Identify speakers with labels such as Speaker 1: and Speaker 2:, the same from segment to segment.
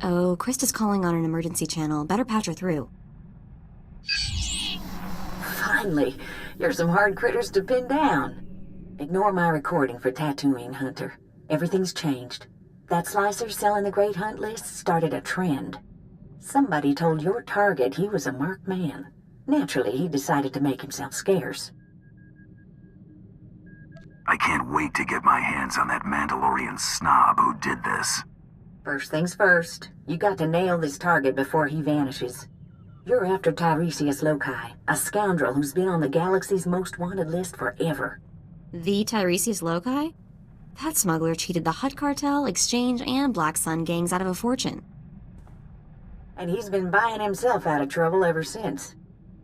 Speaker 1: Uh-oh, Krista's calling on an emergency channel. Better patch her through.
Speaker 2: Finally, you're some hard critters to pin down. Ignore my recording for Tattooing Hunter. Everything's changed. That slicer selling the Great Hunt list started a trend. Somebody told your target he was a marked man. Naturally, he decided to make himself scarce.
Speaker 3: I can't wait to get my hands on that Mandalorian snob who did this.
Speaker 2: First things first, you got to nail this target before he vanishes. You're after Tiresias Loci, a scoundrel who's been on the galaxy's most wanted list forever.
Speaker 1: The Tiresias Loci? That smuggler cheated the Hutt Cartel, Exchange, and Black Sun gangs out of a fortune.
Speaker 2: And he's been buying himself out of trouble ever since.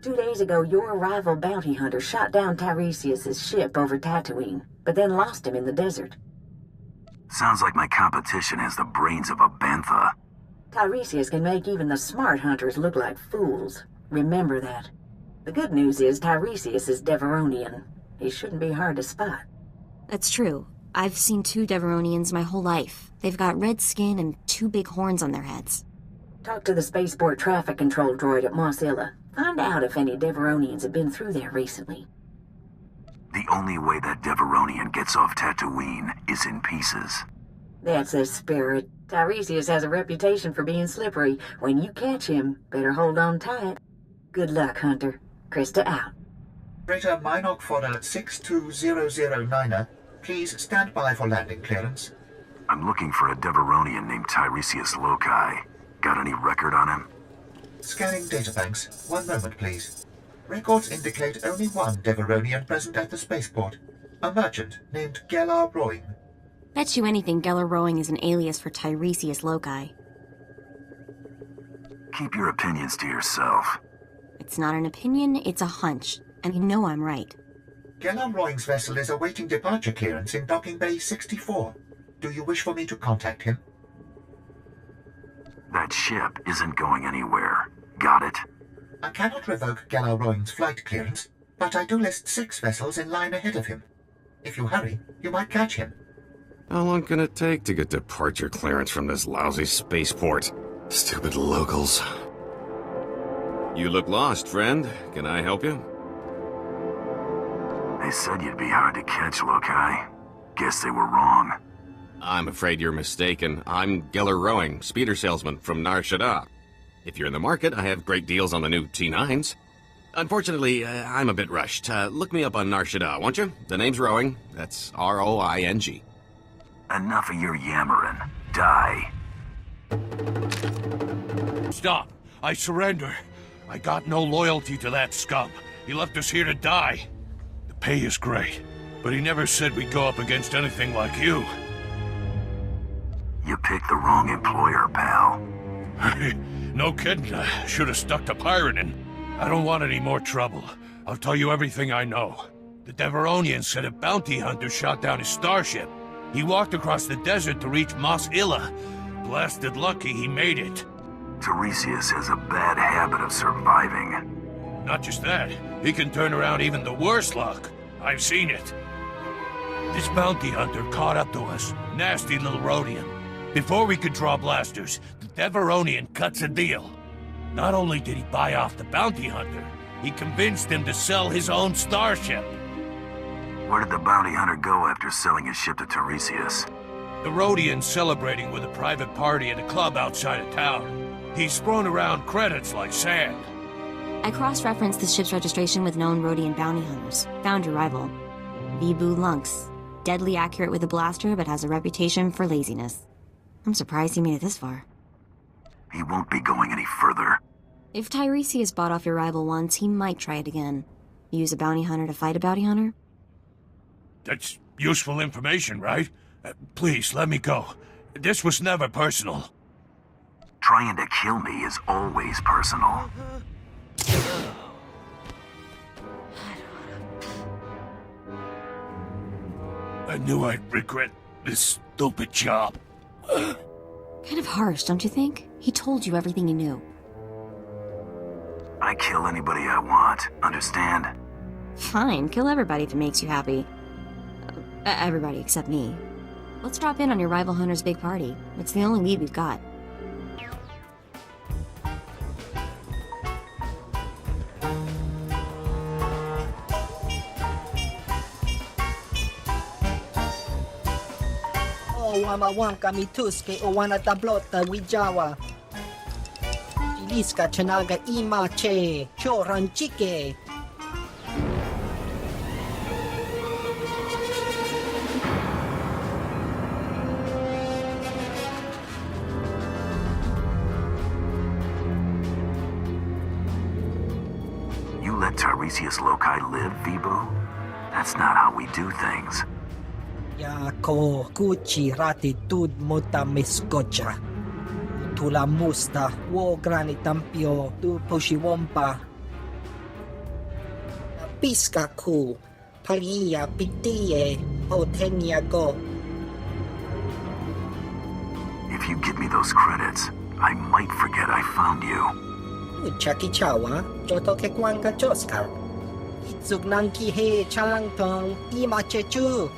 Speaker 2: 2 days ago, your rival bounty hunter shot down Tiresias' ship over Tatooine, but then lost him in the desert.
Speaker 3: Sounds like my competition has the brains of a bantha.
Speaker 2: Tiresias can make even the smart hunters look like fools. Remember that. The good news is Tiresias is Deveronian. He shouldn't be hard to spot.
Speaker 1: That's true. I've seen 2 Deveronians my whole life. They've got red skin and 2 big horns on their heads.
Speaker 2: Talk to the spaceport traffic control droid at Mos Illa. Find out if any Deveronians have been through there recently.
Speaker 3: The only way that Deveronian gets off Tatooine is in pieces.
Speaker 2: That's the spirit. Tiresias has a reputation for being slippery. When you catch him, better hold on tight. Good luck, Hunter. Krista out.
Speaker 4: Operator Minoc Fodder 62009er, please stand by for landing clearance.
Speaker 3: I'm looking for a Deveronian named Tiresias Loci. Got any record on him?
Speaker 4: Scanning databanks. 1 moment, please. Records indicate only one Deveronian present at the spaceport. A merchant named Gellar Roing.
Speaker 1: Bet you anything Gellar Rowing is an alias for Tiresias Loci.
Speaker 3: Keep your opinions to yourself.
Speaker 1: It's not an opinion, it's a hunch. And you know I'm right.
Speaker 4: Gellar Roing's vessel is awaiting departure clearance in Docking Bay 64. Do you wish for me to contact him?
Speaker 3: That ship isn't going anywhere. Got it?
Speaker 4: I cannot revoke Gellar Roing's flight clearance, but I do list 6 vessels in line ahead of him. If you hurry, you might catch him.
Speaker 5: How long can it take to get departure clearance from this lousy spaceport? Stupid locals. You look lost, friend. Can I help you?
Speaker 3: They said you'd be hard to catch, Loci. Guess they were wrong.
Speaker 5: I'm afraid you're mistaken. I'm Gellar Rowing, speeder salesman from Nar Shaddaa. If you're in the market, I have great deals on the new T9s. Unfortunately, I'm a bit rushed. Look me up on Nar Shaddaa, won't you? The name's Rowing. That's R-O-I-N-G.
Speaker 3: Enough of your yammering. Die.
Speaker 6: Stop. I surrender. I got no loyalty to that scum. He left us here to die. The pay is great, but he never said we'd go up against anything like you.
Speaker 3: You picked the wrong employer, pal.
Speaker 6: No kidding. I should have stuck to pirating. I don't want any more trouble. I'll tell you everything I know. The Deveronian said a bounty hunter shot down his starship. He walked across the desert to reach Mos Illa. Blasted lucky he made it.
Speaker 3: Tiresias has a bad habit of surviving.
Speaker 6: Not just that, he can turn around even the worst luck. I've seen it. This bounty hunter caught up to us. Nasty little Rodian. Before we could draw blasters, the Deveronian cuts a deal. Not only did he buy off the bounty hunter, he convinced him to sell his own starship.
Speaker 3: Where did the bounty hunter go after selling his ship to Tiresias?
Speaker 6: The Rodian's celebrating with a private party at a club outside of town. He's thrown around credits like sand.
Speaker 1: I cross-referenced the ship's registration with known Rodian bounty hunters. Found your rival. Vibu Lunx. Deadly accurate with a blaster, but has a reputation for laziness. I'm surprised he made it this far.
Speaker 3: He won't be going any further.
Speaker 1: If Tiresias bought off your rival once, he might try it again. Use a bounty hunter to fight a bounty hunter?
Speaker 6: That's useful information, right? Please, let me go. This was never personal.
Speaker 3: Trying to kill me is always personal.
Speaker 6: I knew I'd regret this stupid job.
Speaker 1: Kind of harsh, don't you think? He told you everything he knew.
Speaker 3: I kill anybody I want, understand?
Speaker 1: Fine, kill everybody if it makes you happy. Everybody except me. Let's drop in on your rival hunter's big party. It's the only lead we've got.
Speaker 7: wama wamka mituske o wana tablota wijawa. Iliska chanaga imache, choranchike.
Speaker 3: You let Tiresias Loci live, Vibu? That's not how we do things.
Speaker 7: Yako kuchi ratitud mutamiskocha. Tula musta wo granitampio tu poshiwompa. Piska ku palia pitie potenia go.
Speaker 3: If you give me those credits, I might forget I found you.
Speaker 7: Chakichawa, jotoke kwanga choska. Itsugnanki he chalangtong imachechu.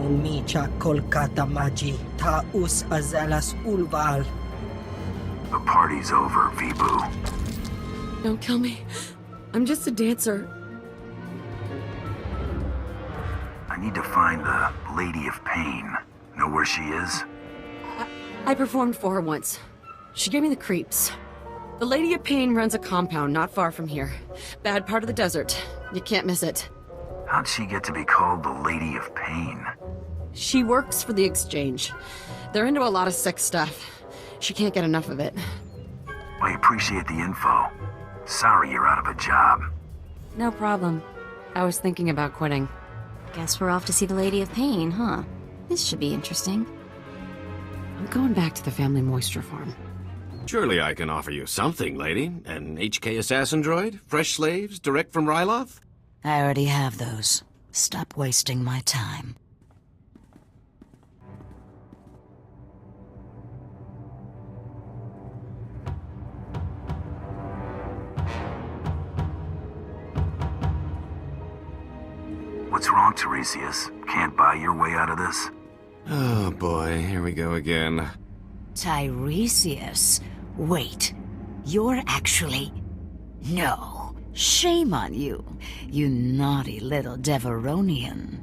Speaker 7: Micha Kolkata Maji, Taus Azalas Ulval.
Speaker 3: The party's over, Vibu.
Speaker 8: Don't kill me. I'm just a dancer.
Speaker 3: I need to find the Lady of Pain. Know where she is?
Speaker 8: I performed for her once. She gave me the creeps. The Lady of Pain runs a compound not far from here. Bad part of the desert. You can't miss it.
Speaker 3: How'd she get to be called the Lady of Pain?
Speaker 8: She works for the Exchange. They're into a lot of sex stuff. She can't get enough of it.
Speaker 3: I appreciate the info. Sorry you're out of a job.
Speaker 8: No problem. I was thinking about quitting.
Speaker 1: Guess we're off to see the Lady of Pain, huh? This should be interesting.
Speaker 8: I'm going back to the family moisture farm.
Speaker 5: Surely I can offer you something, lady. An HK assassin droid? Fresh slaves? Direct from Ryloth?
Speaker 2: I already have those. Stop wasting my time.
Speaker 3: What's wrong, Tiresias? Can't buy your way out of this?
Speaker 5: Oh boy, here we go again.
Speaker 2: Tiresias? Wait, you're actually... No. Shame on you, you naughty little Deveronian.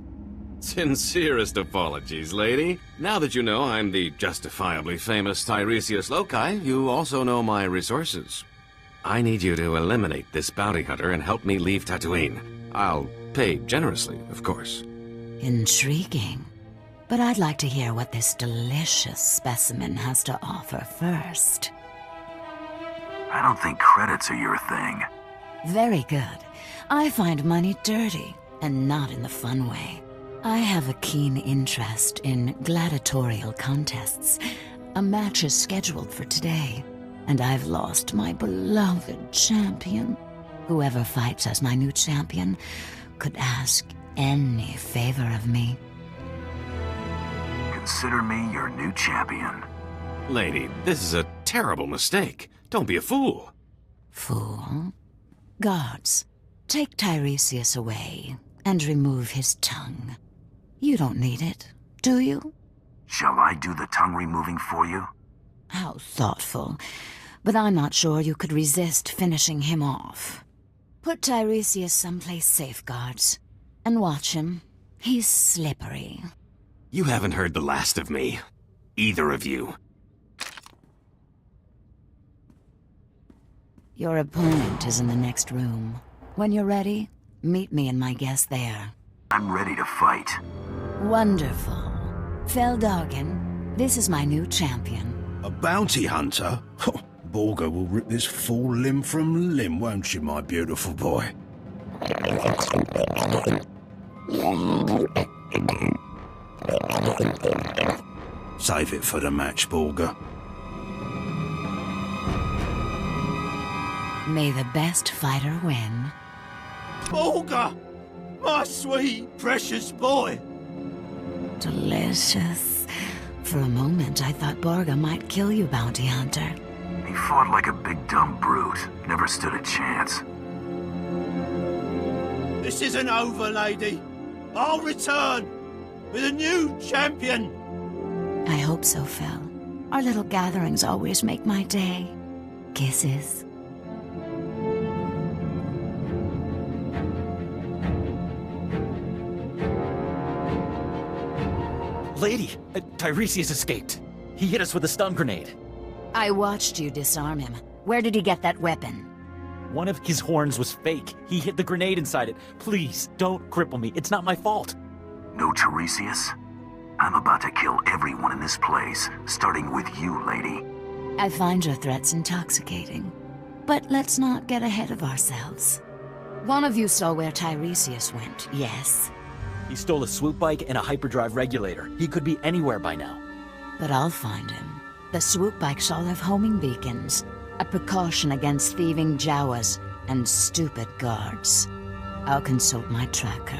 Speaker 5: Sincerest apologies, lady. Now that you know I'm the justifiably famous Tiresias Loci, you also know my resources. I need you to eliminate this bounty hunter and help me leave Tatooine. I'll pay generously, of course.
Speaker 2: Intriguing. But I'd like to hear what this delicious specimen has to offer first.
Speaker 3: I don't think credits are your thing.
Speaker 2: Very good. I find money dirty, and not in the fun way. I have a keen interest in gladiatorial contests. A match is scheduled for today, and I've lost my beloved champion. Whoever fights as my new champion could ask any favor of me.
Speaker 3: Consider me your new champion.
Speaker 5: Lady, this is a terrible mistake. Don't be a fool.
Speaker 2: Fool? Guards, take Tiresias away and remove his tongue. You don't need it, do you?
Speaker 3: Shall I do the tongue removing for you?
Speaker 2: How thoughtful. But I'm not sure you could resist finishing him off. Put Tiresias someplace safe, guards, and watch him. He's slippery.
Speaker 5: You haven't heard the last of me. Either of you.
Speaker 2: Your opponent is in the next room. When you're ready, meet me and my guest there.
Speaker 3: I'm ready to fight.
Speaker 2: Wonderful. Feldhagen, this is my new champion.
Speaker 9: A bounty hunter? Borga will rip this fool limb from limb, won't she, my beautiful boy? Save it for the match, Borga.
Speaker 2: May the best fighter win.
Speaker 6: Borga! My sweet, precious boy!
Speaker 2: Delicious. For a moment, I thought Borga might kill you, bounty hunter.
Speaker 3: He fought like a big dumb brute. Never stood a chance.
Speaker 6: This isn't over, lady. I'll return with a new champion.
Speaker 2: I hope so, Phil. Our little gatherings always make my day. Kisses.
Speaker 10: Lady, Tiresias escaped. He hit us with a stun grenade.
Speaker 11: I watched you disarm him. Where did he get that weapon?
Speaker 10: One of his horns was fake. He hid the grenade inside it. Please, don't cripple me. It's not my fault.
Speaker 3: No Tiresias? I'm about to kill everyone in this place, starting with you, lady.
Speaker 11: I find your threats intoxicating. But let's not get ahead of ourselves. One of you saw where Tiresias went, yes?
Speaker 10: He stole a swoop bike and a hyperdrive regulator. He could be anywhere by now.
Speaker 11: But I'll find him. The swoop bikes all have homing beacons. A precaution against thieving Jawas and stupid guards. I'll consult my tracker.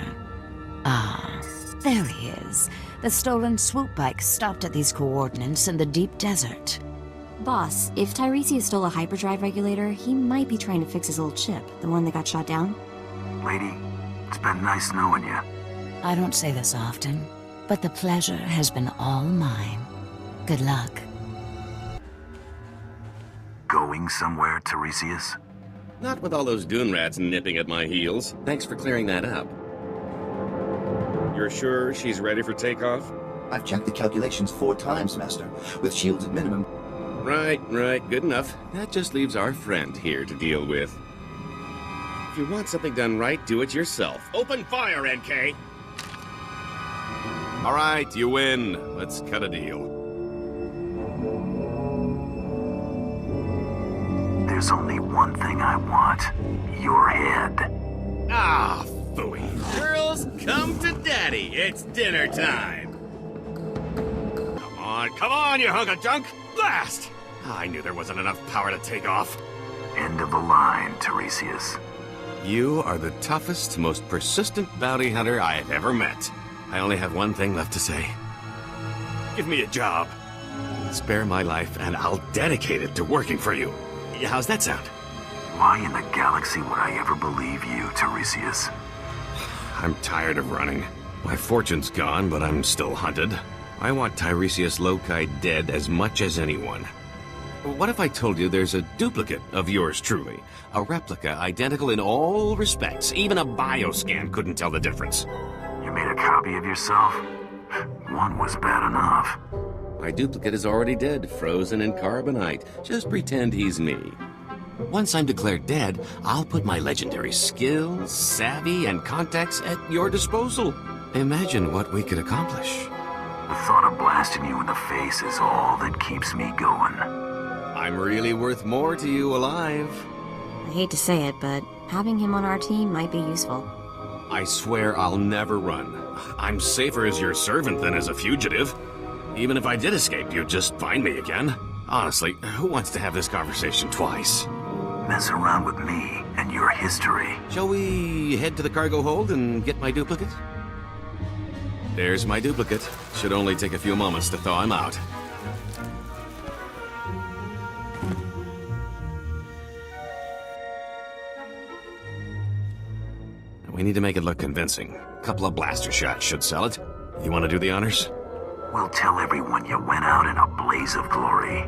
Speaker 11: Ah, there he is. The stolen swoop bike stopped at these coordinates in the deep desert.
Speaker 1: Boss, if Tiresias stole a hyperdrive regulator, he might be trying to fix his old ship, the one that got shot down.
Speaker 3: Lady, it's been nice knowing you.
Speaker 11: I don't say this often, but the pleasure has been all mine. Good luck.
Speaker 3: Going somewhere, Tiresias?
Speaker 5: Not with all those dune rats nipping at my heels. Thanks for clearing that up. You're sure she's ready for takeoff?
Speaker 12: I've checked the calculations 4 times, Master, with shields at minimum.
Speaker 5: Right, good enough. That just leaves our friend here to deal with. If you want something done right, do it yourself. Open fire, NK! All right, you win. Let's cut a deal.
Speaker 3: There's only one thing I want. Your head.
Speaker 5: Ah, phooey. Girls, come to daddy. It's dinner time. Come on, you hunk of junk. Blast! I knew there wasn't enough power to take off.
Speaker 3: End of the line, Tiresias.
Speaker 5: You are the toughest, most persistent bounty hunter I have ever met. I only have one thing left to say. Give me a job. Spare my life, and I'll dedicate it to working for you. How's that sound?
Speaker 3: Why in the galaxy would I ever believe you, Tiresias?
Speaker 5: I'm tired of running. My fortune's gone, but I'm still hunted. I want Tiresias Loci dead as much as anyone. What if I told you there's a duplicate of yours truly? A replica identical in all respects. Even a bioscan couldn't tell the difference.
Speaker 3: You made a copy of yourself? One was bad enough.
Speaker 5: My duplicate is already dead, frozen in carbonite. Just pretend he's me. Once I'm declared dead, I'll put my legendary skills, savvy, and contacts at your disposal. Imagine what we could accomplish.
Speaker 3: The thought of blasting you in the face is all that keeps me going.
Speaker 5: I'm really worth more to you alive.
Speaker 1: I hate to say it, but having him on our team might be useful.
Speaker 5: I swear I'll never run. I'm safer as your servant than as a fugitive. Even if I did escape, you'd just find me again. Honestly, who wants to have this conversation twice?
Speaker 3: Mess around with me and your history.
Speaker 5: Shall we head to the cargo hold and get my duplicate? There's my duplicate. Should only take a few moments to thaw him out. We need to make it look convincing. A couple of blaster shots should sell it. You want to do the honors?
Speaker 3: We'll tell everyone you went out in a blaze of glory.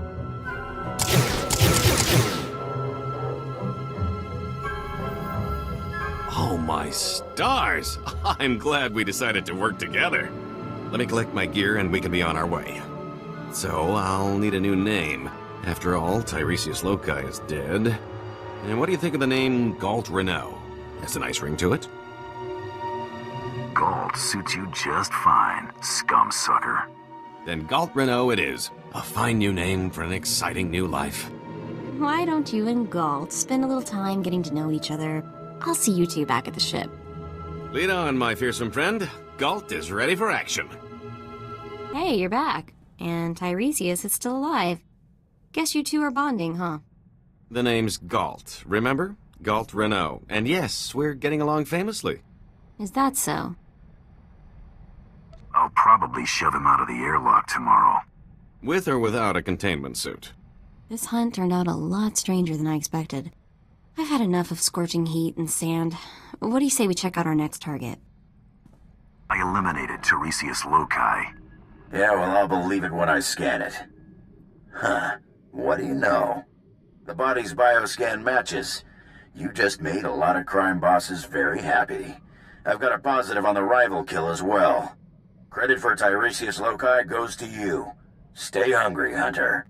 Speaker 5: Oh my stars! I'm glad we decided to work together. Let me collect my gear and we can be on our way. So, I'll need a new name. After all, Tiresias Loci is dead. And what do you think of the name Galt Renault? Has a nice ring to it.
Speaker 3: Galt suits you just fine, scum sucker.
Speaker 5: Then Galt Renault it is. A fine new name for an exciting new life.
Speaker 1: Why don't you and Galt spend a little time getting to know each other? I'll see you two back at the ship.
Speaker 5: Lead on, my fearsome friend. Galt is ready for action.
Speaker 1: Hey, you're back. And Tiresias is still alive. Guess you two are bonding, huh?
Speaker 5: The name's Galt, remember? Galt Renault. And yes, we're getting along famously.
Speaker 1: Is that so?
Speaker 3: I'll probably shove him out of the airlock tomorrow.
Speaker 5: With or without a containment suit.
Speaker 1: This hunt turned out a lot stranger than I expected. I've had enough of scorching heat and sand. What do you say we check out our next target?
Speaker 3: I eliminated Tiresias Loci.
Speaker 13: Yeah, well, I'll believe it when I scan it. Huh. What do you know? The body's bioscan matches. You just made a lot of crime bosses very happy. I've got a positive on the rival kill as well. Credit for Tiresias Loci goes to you. Stay hungry, Hunter.